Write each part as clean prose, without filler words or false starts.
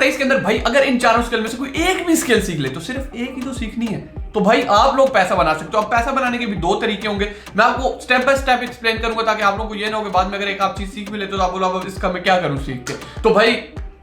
2023 के अंदर भाई अगर इन चारों स्किल में से कोई एक भी स्किल सीख ले तो सिर्फ एक ही तो सीखनी है, तो भाई आप लोग पैसा बना सकते हो। अब पैसा बनाने के भी दो तरीके होंगे, मैं आपको स्टेप बाय स्टेप एक्सप्लेन करूंगा ताकि आप लोगों को ये ना हो कि बाद में अगर एक आप चीज सीख भी लेते हो तो आप बोलो अब इसका मैं क्या करूं सीख के। तो भाई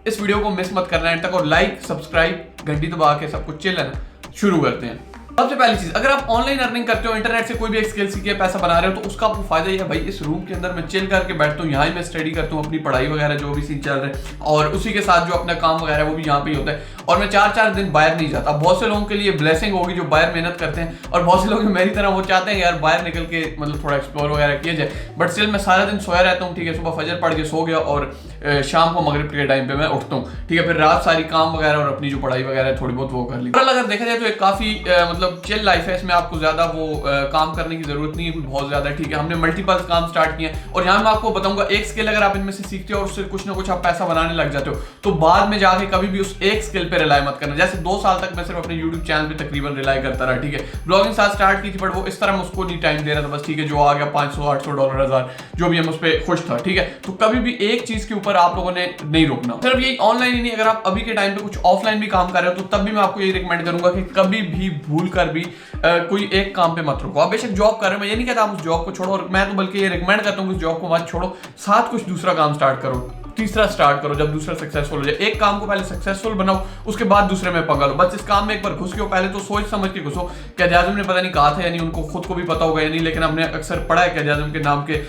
इस वीडियो को मिस मत करना एंड तक, और लाइक सब्सक्राइब घंटी दबा के सब कुछ चिल है ना। शुरू करते हैं। सबसे पहली चीज, अगर आप ऑनलाइन अर्निंग करते हो, इंटरनेट से कोई भी एक स्किल सीख के पैसा बना रहे हो, तो उसका आपको फायदा ये है भाई, इस रूम के अंदर मैं चिल करके बैठता हूँ, यहाँ ही मैं स्टडी करता हूँ, अपनी पढ़ाई वगैरह जो भी सीन चल रहे हैं, और उसी के साथ जो अपना काम वगैरह वो भी यहाँ पे ही होता है, और मैं 4-4 दिन बाहर नहीं जाता। बहुत से लोगों के लिए ब्लेसिंग होगी जो बाहर मेहनत करते हैं, और बहुत से लोग मेरी तरह वो चाहते हैं यार बाहर निकल के मतलब थोड़ा एक्सप्लोर वगैरह किया जाए, बट स्टिल मैं सारा दिन सोया रहता हूँ। ठीक है, सुबह फजर पढ़ के सो गया और शाम को मगरिब के टाइम पे मैं उठता हूँ। ठीक है, फिर रात सारी काम वगैरह और अपनी जो पढ़ाई वगैरह थोड़ी बहुत वो कर ली। अगर देखा जाए तो एक काफी मतलब चिल लाइफ है, इसमें आपको ज्यादा वो काम करने की जरूरत नहीं है कोई बहुत ज्यादा। ठीक है, हमने मल्टीपल काम स्टार्ट किए हैं, और यहाँ मैं आपको बताऊंगा एक स्किल अगर आप इनमें से सीखते हो और उससे कुछ ना कुछ आप पैसा बनाने लग जाते हो, तो बाद में जाके कभी भी उस एक स्किल पे रिलाई मत करना। जैसे 2 साल तक मैं सिर्फ अपने यूट्यूब चैनल पे तकरीबन रिलाई करता रहा। ठीक है, ब्लॉगिंग साथ स्टार्ट की थी, बट वो इस तरह मैं उसको नहीं टाइम दे रहा था बस। ठीक है, जो आ गया $500-800 $1000 जो भी, हम उस पर खुश था। ठीक है, तो कभी भी एक चीज के ऊपर आप लोगों ने नहीं रुकना। सिर्फ यही ऑनलाइन ही नहीं, अगर आप अभी के टाइम पे कुछ ऑफलाइन भी काम कर रहे हो तो तब भी मैं आपको यही रिकमेंड करूंगा कि कभी भी भूल कर भी कोई एक काम पे मत रुको। आप बेशक जॉब कर रहे हो, मैं ये नहीं कहता आप उस जॉब को छोड़ो, और मैं तो बल्कि ये रिकमेंड करता हूँ कि उस जॉब को मत छोड़ो, साथ कुछ दूसरा काम स्टार्ट करो, तीसरा स्टार्ट करो जब दूसरा सक्सेसफुल हो जाए। एक काम को पहले सक्सेसफुल बनाओ, उसके बाद दूसरे में पंगा लो। बस इस काम में एक बार घुस के पहले तो सोच समझ के घुसो। कैद आज़म ने पता नहीं कहा था, यानी उनको खुद को भी पता होगा या नहीं, लेकिन हमने अक्सर पढ़ा है कैद आज़म के नाम के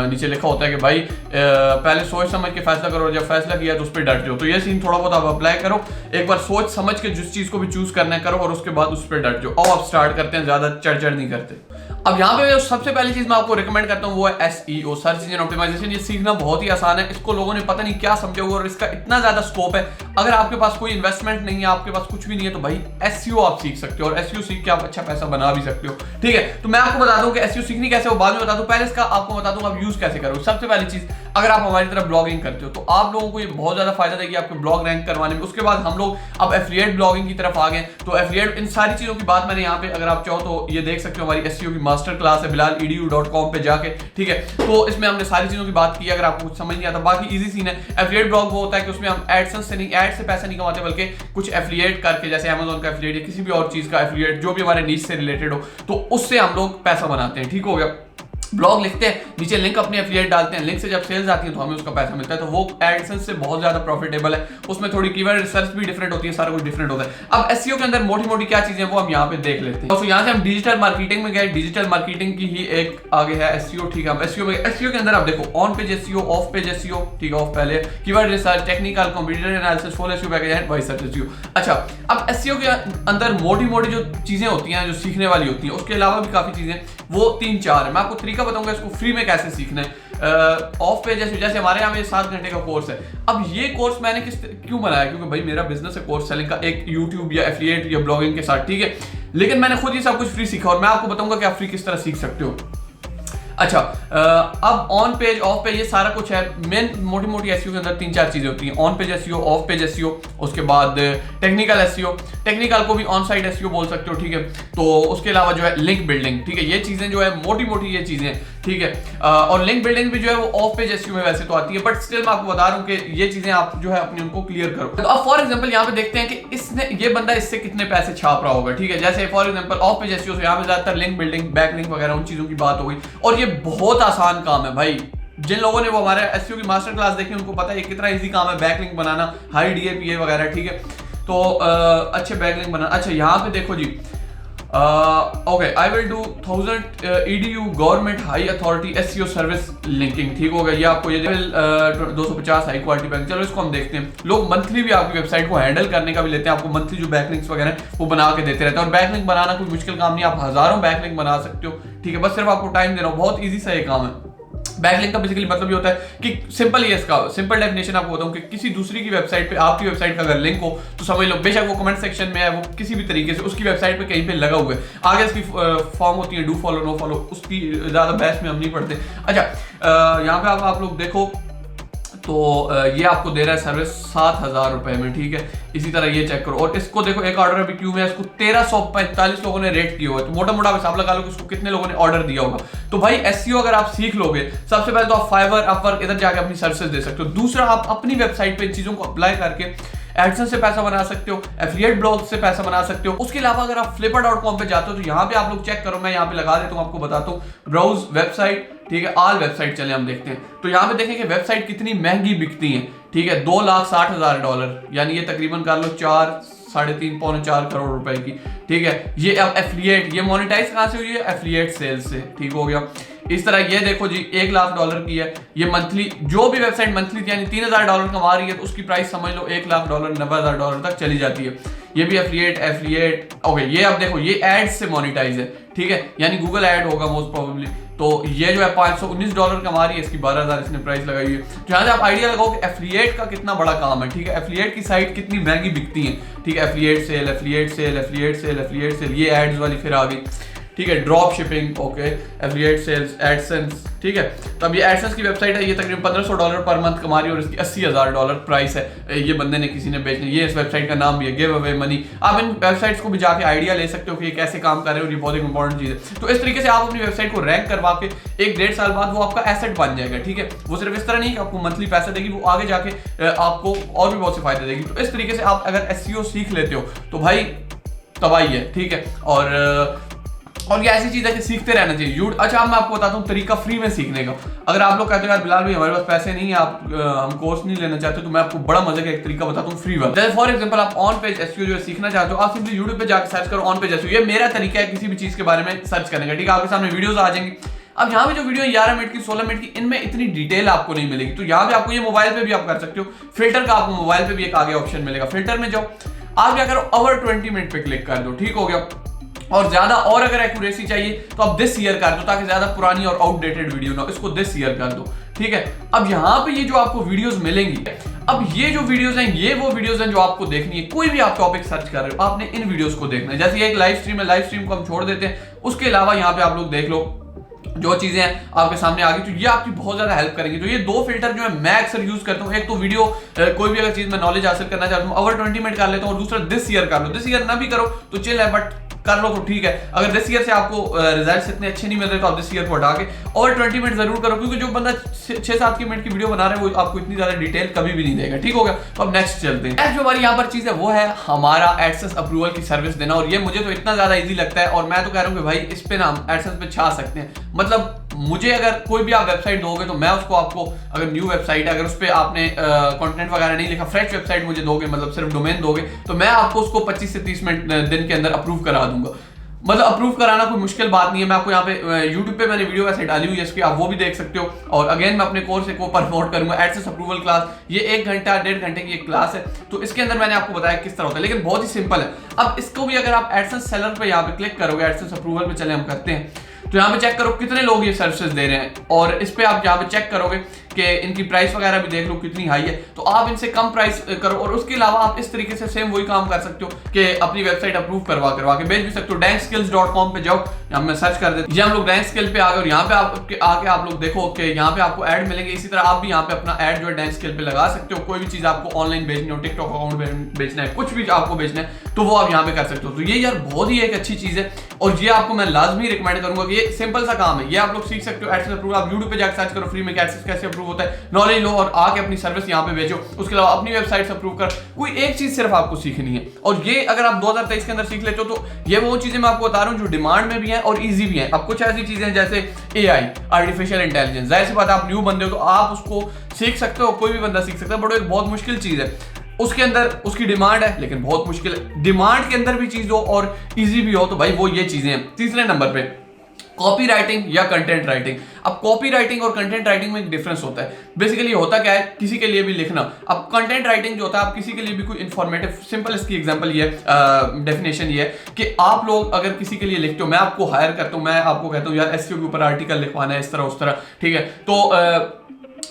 नीचे लिखा होता है कि भाई पहले सोच समझ के फैसला करो, जब फैसला किया तो उस पर डट जाओ। तो ये सीन थोड़ा बहुत आप अप्लाई करो, एक बार सोच समझ के जिस चीज को भी चूज करना है करो, और उसके बाद उस पर डट जाओ। और आप स्टार्ट करते हैं, ज्यादा चढ़ नहीं करते। अब यहाँ पे सबसे पहली चीज मैं आपको रिकमेंड करता हूँ वो है SEO, सर्च इंजन ऑप्टिमाइजेशन। ये सीखना बहुत ही आसान है, इसको लोगों ने पता नहीं क्या समझा हुआ, और इसका इतना ज्यादा स्कोप है। अगर आपके पास कोई इन्वेस्टमेंट नहीं है, आपके पास कुछ भी नहीं है, तो भाई SEO आप सीख सकते हो, और SEO सीख के आप अच्छा पैसा बना भी सकते हो। ठीक है, तो मैं आपको बता दूं कि SEO सीखनी कैसे, वो बाद में बता दूं, पहले इसका आपको बता दूं आप यूज कैसे करो। सबसे पहली चीज, अगर आप हमारी तरह ब्लॉगिंग करते हो तो आप लोगों को ये बहुत ज्यादा फायदा देगी आपके ब्लॉग रैंक करवाने में। उसके बाद हम लोग अब एफिलिएट ब्लॉगिंग की तरफ आ गए, तो एफिलिएट इन सारी चीजों की बात मैंने यहाँ पे, अगर आप चाहो तो ये देख सकते हो, हमारी SEO की मास्टर क्लास है bilaaledu.com पे जाके। ठीक है, तो इसमें हमने सारी चीजों की बात की, अगर आपको कुछ समझ नहीं आता। बाकी इजी सीन है। एफिलिएट ब्लॉग वो होता है कि उसमें हम एडसेंस से नहीं, एड से पैसा नहीं कमाते, बल्कि कुछ एफिलिएट करके, जैसे Amazon का एफिलिएट या किसी भी और चीज का एफिलिएट जो भी हमारे नीच से रिलेटेड हो, तो उससे हम लोग पैसा बनाते हैं। ठीक हो गया, ब्लॉग लिखते हैं, नीचे लिंक अपने एफिलिएट डालते हैं, लिंक से जब सेल्स आती है तो हमें उसका पैसा मिलता है। तो वो एडसेंस से बहुत ज्यादा प्रॉफिटेबल है, उसमें थोड़ी कीवर्ड रिसर्च भी डिफरेंट होती है, सारा कुछ डिफरेंट होता है। अब SEO के अंदर मोटी मोटी क्या चीजें वो हम यहाँ पे देख लेते हैं। तो यहाँ से हम डिजिटल मार्केटिंग में गए, डिजिटल मार्केटिंग की ही एक आगे है SEO। ठीक है, हम SEO के अंदर आप देखो, on page SEO, of page SEO। ठीक है, ऑफ पहले keyword research, technical, computer analysis, full SEO package and voice search SEO। अच्छा, अब SEO के अंदर मोटी मोटी जो चीजें होती हैं, जो सीखने वाली होती हैं, उसके अलावा भी काफी चीजें, वो 3-4 है। मैं आपको तरीका बताऊंगा इसको फ्री में कैसे सीखना है। ऑफ पेज जैसे हमारे यहाँ 7 घंटे का कोर्स है। अब ये कोर्स मैंने क्यों बनाया, क्योंकि भाई मेरा बिजनेस है कोर्स सेलिंग का, एक यूट्यूब या एफिलिएट या ब्लॉगिंग के साथ। ठीक है, लेकिन मैंने खुद ही सब कुछ फ्री सीखा, और मैं आपको बताऊंगा कि आप फ्री किस तरह सीख सकते हो। अच्छा, अब ऑन पेज ऑफ पेज ये सारा कुछ है। मेन मोटी मोटी SEO के अंदर 3-4 चीजें होती हैं। On page SEO, of page SEO, उसके बाद टेक्निकल SEO, टेक्निकल को भी ऑन साइट SEO बोल सकते हो। ठीक है, तो उसके अलावा जो है लिंक बिल्डिंग। ठीक है, ये चीजें जो है मोटी मोटी ये चीजें। ठीक है, और लिंक बिल्डिंग भी जो है वो ऑफ पेज SEO में वैसे तो आती है, बट स्टिल मैं आपको बता रहा हूँ कि ये चीजें आप जो है अपनी उनको क्लियर करो। तो अब फॉर एग्जांपल यहाँ पे देखते हैं कि इसने ये बंदा इससे कितने पैसे छाप रहा होगा। ठीक है, जैसे for example of page SEO से यहाँ पे ज्यादातर लिंक बिल्डिंग, बैक लिंक वगैरह उन चीजों की बात हो गई, और ये बहुत आसान काम है भाई। जिन लोगों ने वो हमारे SEO की मास्टर क्लास देखी उनको पता है कितना इजी काम है बैकलिंक बनाना, हाई DAPA वगैरह। ठीक है, तो अच्छे बैकलिंक बनाना। अच्छा, यहाँ पे देखो जी, okay, I will do 1000 EDU government high authority SEO service linking. ठीक हो गया, ये आपको ये 250 हाई क्वालिटी बैंक। चलो इसको हम देखते हैं। लोग मंथली भी आपकी वेबसाइट को हैंडल करने का भी लेते हैं, आपको मंथली जो बैकलिंक्स वगैरह वो बना के देते रहते हैं। और बैकलिंक बनाना कोई मुश्किल काम नहीं, आप हजारों बैकलिंक बना सकते हो। ठीक है, बस सिर्फ आपको टाइम देना हो, बहुत ईजी सा ये काम है। बैकलिंक का बेसिकली मतलब ये होता है कि सिंपल ही इसका सिंपल डेफिनेशन आपको बताऊं कि किसी दूसरी की वेबसाइट पे आपकी वेबसाइट का अगर लिंक हो तो समझ लो, बेशक वो कमेंट सेक्शन में है, वो किसी भी तरीके से उसकी वेबसाइट पे कहीं पे लगा हुआ है, आगे इसकी फॉर्म होती है डू फॉलो नो फॉलो, उसकी ज्यादा बहस में हम नहीं पढ़ते। अच्छा, यहाँ पे आप लोग देखो तो ये आपको दे रहा है सर्विस 7,000 रुपए में, ठीक है। इसी तरह ये चेक करो, और इसको देखो एक ऑर्डर अभी क्यों में इसको 1345 लोगों ने रेट किया हुआ है, तो मोटा मोटा हिसाब लगा लो कि इसको कितने लोगों ने ऑर्डर दिया होगा। तो भाई एसईओ अगर आप सीख लोगे, सबसे पहले तो आप फाइवर, अपवर्क इधर जाके अपनी सर्विसेज दे सकते हो। दूसरा, आप अपनी वेबसाइट पे इन चीजों को अप्लाई करके एडसेंस से पैसा बना सकते हो, एफिलिएट ब्लॉग से पैसा बना सकते हो। उसके अलावा अगर आप flipper.com पे जाते हो तो यहाँ पे आप लोग चेक करो, मैं यहाँ पे लगा देता हूँ, आपको बताता हूँ ब्राउज वेबसाइट, ठीक है। ऑल वेबसाइट चले हम देखते हैं, तो यहाँ पे देखें कि वेबसाइट कितनी महंगी बिकती है, ठीक है। $2,60,000 यानी ये तकरीबन कर लो 4, 3.5, पौने 4 करोड़ रुपए की, ठीक है। ये अब एफिलिएट, ये मोनेटाइज कहां से हुई है? एफिलिएट सेल्स से, ठीक हो गया। इस तरह ये देखो जी $1,00,000 की है ये मंथली, जो भी वेबसाइट मंथली यानी $3,000 कमा रही है तो उसकी प्राइस समझ लो $1,00,000 $90,000 तक चली जाती है। ये भी एफिलिएट ओके। ये अब देखो ये एड्स से मोनेटाइज है, ठीक है, यानी गूगल ऐड होगा मोस्ट प्रोबेबली। तो ये जो है $519 कमा रही है, इसकी 12,000 इसने प्राइस लगाई हुई है। तो यहाँ से आप आइडिया लगाओ कि एफिलिएट का कितना बड़ा काम है, ठीक है। एफिलिएट की साइट कितनी महंगी बिकती है, ठीक है। Affiliate sale, affiliate sale, affiliate sale, affiliate sale, ये एड्स वाली फिर आ गई, ठीक है। Drop shipping, okay, affiliate sales, AdSense, ठीक है। तो अब ये एडसेंस की वेबसाइट है, ये तकरीबन $1,500 पर मंथ कमा रही है और इसकी $80,000 प्राइस है। ये बंदे ने किसी ने बेचने, ये इस वेबसाइट का नाम भी है गिव अवे मनी। आप इन वेबसाइट्स को भी जाके आइडिया ले सकते हो कि ये कैसे काम कर रहे हो, ये बहुत इंपॉर्टेंट चीज है। तो इस तरीके से आप अपनी वेबसाइट को रैंक करवा के 1-1.5 साल बाद वो आपका एसेट बन जाएगा, ठीक है। वो सिर्फ इस तरह नहीं कि आपको मंथली पैसा देगी, वो आगे जाके आपको और भी बहुत से फायदे देगी। तो इस तरीके से आप अगर एसईओ सीख लेते हो तो भाई तबाही है, ठीक है। और ये ऐसी चीज है कि सीखते रहना चाहिए। अच्छा, अब मैं आपको बताता हूँ तरीका फ्री में सीखने का। अगर आप लोग कहते हो यार बिलाल भाई हमारे पास पैसे नहीं है, हम कोर्स नहीं लेना चाहते, तो मैं आपको बड़ा मजे का एक तरीका बताता हूँ फ्री वाला। जैसे फॉर एग्जांपल आप ऑन पेज एसईओ जो सीखना चाहते हो, आप सिंपली यूट्यूब पे जाकर सर्च करो ऑन पेज एसईओ। ये मेरा तरीका है किसी भी चीज के बारे में सर्च करने का, ठीक है। आपके सामने वीडियोस आ जाएंगी। अब यहाँ पे जो वीडियो 11 मिनट की, 16 मिनट की, इनमें इतनी डिटेल आपको नहीं मिलेगी। तो यहाँ पे आपको ये मोबाइल पे भी आप कर सकते हो। फिल्टर का आपको मोबाइल पे भी एक आगे ऑप्शन मिलेगा। फिल्टर में जाओ, आप क्या करो ओवर 20 मिनट पे क्लिक कर दो, ठीक हो गया। और ज्यादा और अगर एक्यूरेसी चाहिए तो आप दिस ईयर कर दो, ताकि ज्यादा पुरानी और आउटडेटेड वीडियो ना हो, इसको दिस ईयर कर दो, ठीक है। अब यहाँ पे ये जो आपको वीडियोस मिलेंगी, अब ये जो वीडियोस हैं ये वो वीडियोस हैं जो आपको देखनी है। कोई भी आप टॉपिक सर्च कर रहे हो, आपने इन वीडियोस को देखना है। जैसे एक लाइव स्ट्रीम है, लाइव स्ट्रीम को हम छोड़ देते हैं। उसके अलावा यहाँ पे आप लोग देख लो जो चीजें हैं आपके सामने आ गई, तो ये आपकी बहुत ज्यादा हेल्प करेंगी। तो ये 2 फिल्टर जो है मैं अक्सर यूज करता हूँ। एक तो वीडियो कोई भी अगर चीज में नॉलेज हासिल करना चाहता हूँ, ओवर 20 मिनट कर लेता हूँ, और दूसरा दिस ईयर कर लो। दिस ईयर ना भी करो तो चिल है, बट कर लो तो ठीक है। अगर दिस ईयर से आपको रिजल्ट्स इतने अच्छे नहीं मिल रहे तो आप दिस ईयर को हटा के और 20 मिनट जरूर करो, क्योंकि जो बंदा 6-7 मिनट की वीडियो बना रहा है वो आपको इतनी ज्यादा डिटेल कभी भी नहीं देगा, ठीक हो गया। तो अब नेक्स्ट चलते हैं। नेक्स्ट जो हमारी यहाँ पर चीज है वो है हमारा एडसेंस अप्रूवल की सर्विस देना। और ये मुझे तो इतना ज्यादा ईजी लगता है, और मैं तो कह रहा हूँ कि भाई इस पे ना हम एडसेंस पे छा सकते हैं। मतलब मुझे अगर कोई भी आप वेबसाइट दोगे तो मैं उसको आपको, अगर न्यू वेबसाइट अगर उस पर आपने कंटेंट वगैरह नहीं लिखा, फ्रेश वेबसाइट मुझे दोगे, मतलब सिर्फ डोमेन दोगे, तो मैं आपको उसको 25 से 30 मिनट दिन के अंदर अप्रूव करा दूंगा। मतलब अप्रूव कराना कोई मुश्किल बात नहीं है। मैं आपको यहाँ पे YouTube पे मैंने वीडियो वैसे डाली हुई है इसकी, आप वो भी देख सकते हो। और अगेन मैं अपने कोर्स को प्रमोट करूंगा, एडसेंस अप्रूवल क्लास। ये 1 घंटा 1.5 घंटे की एक क्लास है, तो इसके अंदर मैंने आपको बताया किस तरह होता है, लेकिन बहुत ही सिंपल है। अब इसको भी अगर आप एडसेंस सेलर पे यहाँ पे क्लिक करोगे, एडसेंस अप्रूवल पे चले हम करते हैं, तो यहाँ पे चेक करो कितने लोग ये सर्विसेज दे रहे हैं, और इस पे आप यहाँ पे चेक करोगे कि इनकी प्राइस वगैरह भी देख लो कितनी हाई है, तो आप इनसे कम प्राइस करो। और उसके अलावा आप इस तरीके से सेम वही काम कर सकते हो कि अपनी वेबसाइट अप्रूव करवा के भेज भी सकते हो। dankskills.com पे जाओ, यहाँ मैं सर्च कर देता हूँ, ये हम लोग dankskill पे आ गए, और यहाँ पे आके आप लोग देखो कि यहाँ पे आपको ऐड मिलेंगे। इसी तरह आप भी यहाँ पे अपना ऐड जो है dankskill पे लगा सकते हो। कोई भी चीज आपको ऑनलाइन बेचनी हो, टिकटॉक अकाउंट बेचना है, कुछ भी आपको बेचना है, तो वो आप यहाँ पे कर सकते हो। तो ये यार बहुत ही एक अच्छी चीज है, और ये आपको मैं लाजमी रिकमेंड करूंगा कि ये सिंपल सा काम है, ये आप लोग सीख सकते हो। एडसेंस अप्रूवल आप यूट्यूब पे जाकर सर्च करो फ्री में एडसेंस कैसे अप्रूव होता है, नॉलेज लो और आके अपनी सर्विस यहाँ पे बेचो। उसके अलावा अपनी वेबसाइट अप्रूव कर, कोई एक चीज सिर्फ आपको सीखनी है, और ये अगर आप 2023 के अंदर सीख लेते हो तो ये वो चीजें मैं आपको बता रहा हूँ जो डिमांड में भी है और इजी भी है। अब कुछ ऐसी चीजें जैसे AI, आर्टिफिशियल इंटेलिजेंस, जाहिर सी बात आप न्यू बंदे हो तो आप उसको सीख सकते हो, कोई भी बंदा सीख सकता है, बट एक बहुत मुश्किल चीज है। उसके अंदर उसकी डिमांड है लेकिन बहुत मुश्किल है। डिमांड के अंदर भी चीज हो और इजी भी हो, तो भाई वो ये चीजें हैं। तीसरे नंबर पे कॉपी राइटिंग या कंटेंट राइटिंग। अब कॉपी राइटिंग और कंटेंट राइटिंग में एक डिफरेंस होता है। बेसिकली होता क्या है, किसी के लिए भी लिखना। अब कंटेंट राइटिंग जो होता है, आप किसी के लिए भी कोई इन्फॉर्मेटिव, सिंपल इसकी एग्जांपल ये डेफिनेशन ये है कि आप लोग अगर किसी के लिए लिखते हो, मैं आपको हायर करता हूं, मैं आपको कहता हूं यार एसईओ के ऊपर आर्टिकल लिखवाना है इस तरह उस तरह, ठीक है, तो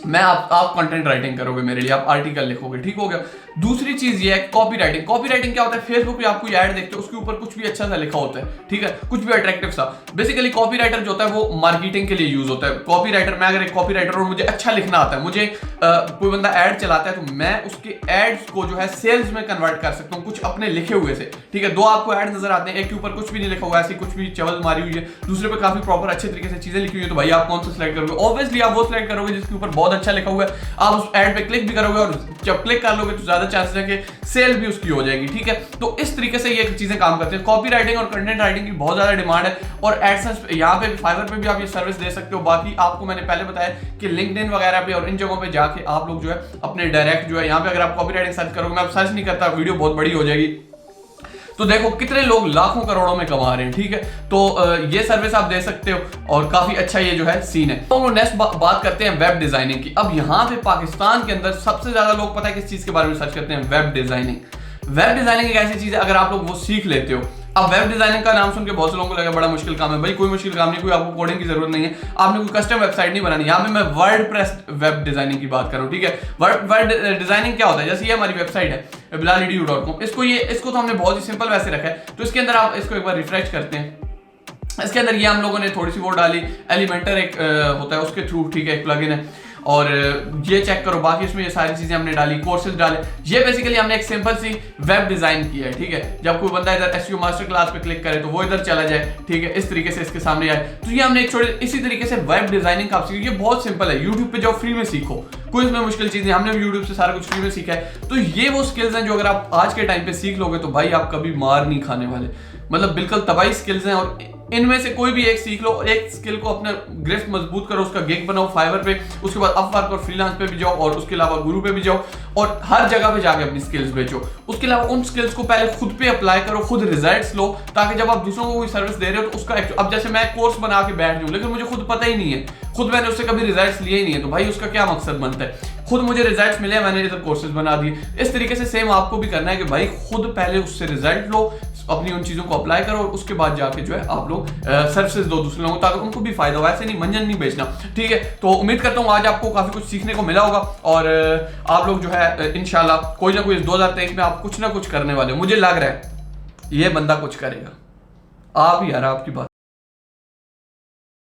मैं आप कंटेंट राइटिंग करोगे मेरे लिए, आप आर्टिकल लिखोगे, ठीक हो गया। दूसरी चीज ये है कॉपी राइटिंग। कॉपी राइटिंग क्या होता है, फेसबुक पे आप कोई ऐड देखते हो उसके ऊपर कुछ भी अच्छा सा लिखा होता है, ठीक है, कुछ भी अट्रैक्टिव सा। बेसिकली कॉपी राइटर जो होता है वो मार्केटिंग के लिए यूज होता है। कॉपी राइटर, मैं अगर एक कॉपी राइटर और मुझे अच्छा लिखना आता है, मुझे कोई बंदा ऐड चलाता है तो मैं उसके एड्स को जो है सेल्स में कन्वर्ट कर सकता हूँ कुछ अपने लिखे हुए से, ठीक है। दो आपको ऐड नजर आते हैं, एक के ऊपर कुछ भी नहीं लिखा हुआ, ऐसी कुछ भी चवल मारी हुई है, दूसरे पे काफी प्रॉपर अच्छे तरीके से चीजें लिखी हुई है, तो भाई आप कौन सा सिलेक्ट करोगे? ऑब्वियसली आप वो सिलेक्ट करोगे जिसके ऊपर बहुत अच्छा लिखा हुआ है। आप उस ऐड पे क्लिक भी करोगे और जब क्लिक कर लोगे तो ज्यादा चांसेस है कि सेल भी उसकी हो जाएगी, ठीक है। तो इस तरीके से ये चीजें काम करते हैं। कॉपी राइटिंग और कंटेंट राइटिंग की बहुत ज्यादा डिमांड है और एडसेंस यहाँ पे फाइवर पे भी आप ये सर्विस दे सकते हो। बाकी आपको मैंने पहले बताया कि लिंक्डइन वगैरह पे और इन जगहों पे जाके आप लोग जो है अपने डायरेक्ट जो है, यहाँ पे अगर आप कॉपी राइटिंग सर्च करोगे, मैं अब सर्च नहीं करता, वीडियो बहुत बड़ी हो जाएगी, तो देखो कितने लोग लाखों करोड़ों में कमा रहे हैं, ठीक है। तो ये सर्विस आप दे सकते हो और काफी अच्छा ये जो है सीन है। तो नेक्स्ट बात करते हैं वेब डिजाइनिंग की। अब यहाँ पे पाकिस्तान के अंदर सबसे ज्यादा लोग पता है किस चीज के बारे में सर्च करते हैं? Web designing. वेब डिजाइनिंग एक ऐसी चीज है, अगर आप लोग वो सीख लेते हो। अब वेब डिजाइनिंग का नाम सुन के बहुत से लोगों को लगा बड़ा मुश्किल काम है। भाई कोई मुश्किल काम नहीं, कोई आपको कोडिंग की जरूरत नहीं है, आपने कोई कस्टम वेबसाइट नहीं बनानी। यहाँ पे मैं वर्डप्रेस वेब डिजाइनिंग की बात करूँ, ठीक है। वर्ड डिजाइनिंग क्या होता है? जैसे ये हमारी वेबसाइट है bilaaledu.com, इसको तो हमने बहुत ही सिंपल वैसे रखा है। तो इसके अंदर आप इसको एक बार रिफ्रेश करते हैं। इसके अंदर ये हम लोगों ने थोड़ी सी वो डाली, एलिमेंटर एक होता है उसके थ्रू, ठीक है, एक प्लगइन है। और ये चेक करो, बाकी इसमें ये सारी चीजें हमने डाली, कोर्सेज डाले। ये बेसिकली हमने एक सिंपल सी वेब डिजाइन की है, ठीक है। जब कोई बंदा इधर एसईओ मास्टर क्लास पे क्लिक करे तो वो इधर चला जाए, ठीक है, इस तरीके से इसके सामने आए। तो ये हमने एक छोटे इसी तरीके से वेब डिजाइनिंग का आप सीखो। ये बहुत सिंपल है, यूट्यूब पे जाओ, फ्री में सीखो, कोई इसमें मुश्किल चीज नहीं। हमने यूट्यूब से सारा कुछ फ्री में सीखा है। तो ये वो स्किल्स हैं जो अगर आप आज के टाइम पे सीख लोगे तो भाई आप कभी मार नहीं खाने वाले, मतलब बिल्कुल तबाही स्किल्स हैं। और इनमें से कोई भी एक सीख लो, एक स्किल को अपने ग्रिफ्ट मजबूत करो, उसका गिग बनाओ फाइवर पे, उसके बाद अपवर्क और फ्रीलांस पे भी जाओ और उसके अलावा गुरु पे भी जाओ और हर जगह पे जाके अपनी स्किल्स बेचो। उसके अलावा उन स्किल्स को पहले खुद पे अप्लाई करो, खुद रिजल्ट्स लो, ताकि जब आप दूसरों को कोई सर्विस दे रहे हो तो उसका अब जैसे मैं कोर्स बना के बैठ जाऊं लेकिन मुझे खुद पता ही नहीं है, खुद मैंने उससे कभी रिजल्ट्स लिए ही नहीं है, तो भाई उसका क्या मकसद बनता है? खुद मुझे रिजल्ट्स मिले, मैंने इधर कोर्सेज बना दिए। इस तरीके से सेम आपको भी करना है कि भाई खुद पहले उससे रिजल्ट लो, अपनी उन चीजों को अप्लाई करो और उसके बाद जाके जो है आप लोग सर्विसेज दो दूसरे लोगों को, ताकि उनको भी फायदा हो। ऐसे नहीं मंजन नहीं बेचना, ठीक है। तो उम्मीद करता हूँ आज आपको काफी कुछ सीखने को मिला होगा और आप लोग जो है इंशाल्लाह कोई ना कोई 2023 में आप कुछ ना कुछ करने वाले हो। मुझे लग रहा है ये बंदा कुछ करेगा। आप यार, आपकी बात